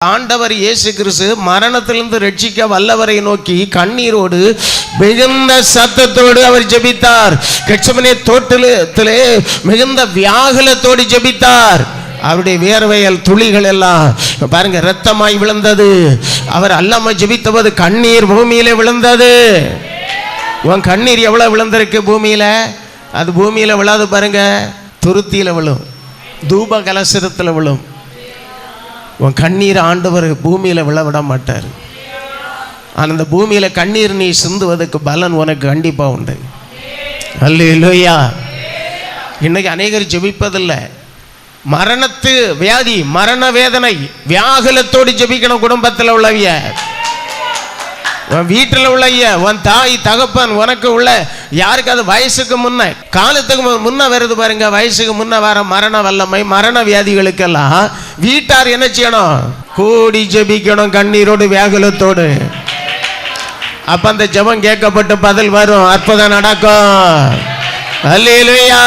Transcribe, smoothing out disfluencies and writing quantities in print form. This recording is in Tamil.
ஆண்டவர் இயேசு கிறிஸ்து மரணத்திலிருந்து ரட்சிக்க வல்லவரை நோக்கி கண்ணீரோடு மிகுந்த சத்தத்தோடு அவர் ஜெபித்தார். கெத்செமனே தோட்டத்திலே மிகுந்த வியாகுலத்தோடு ஜெபித்தார். அவருடைய வியர்வையல் துளிகள் எல்லாம் பாருங்க இரத்தமாய் விழுந்தது. அவர் அல்லாம ஜெபித்தபோது கண்ணீர் பூமியிலே விழுந்தது. உன் கண்ணீர் எவ்வளவு விழுந்திருக்கு பூமியில? அது பூமியில விழாது பாருங்க, துருத்தியில விழும், தூப கலசரத்தில் விழும். உன் கண்ணீர் ஆண்டவர் பூமியில் விழ விட மாட்டார். ஆனால் அந்த பூமியில் கண்ணீர் நீ சிந்துவதற்கு பலன் உனக்கு கண்டிப்பாக உண்டு. அல்லேலூயா. இன்னைக்கு அநேகர் ஜெபிப்பதில்லை. மரணத்து வியாதி, மரண வேதனை, வியாகுலத்தோடு ஜெபிக்கணும். குடும்பத்தில் உள்ளவிய, உன் வீட்டில் உள்ளவிய, உன் தாய் தகப்பன், உனக்கு உள்ள யாருக்காவது வயசுக்கு முன்ன, காலத்துக்கு முன்ன வருது பாருங்க, வயசுக்கு முன்ன வர மரண வல்லமை, மரண வியாதிகளுக்கெல்லாம் வீட்டார் என்ன செய்யணும்? கூடி ஜெபிக்கணும் கண்ணீரோடு வியாகுலத்தோடு. அப்ப அந்த ஜெபம் கேட்கப்பட்டு பதில் வரும், அற்புதம் நடக்கும். அல்லேலூயா.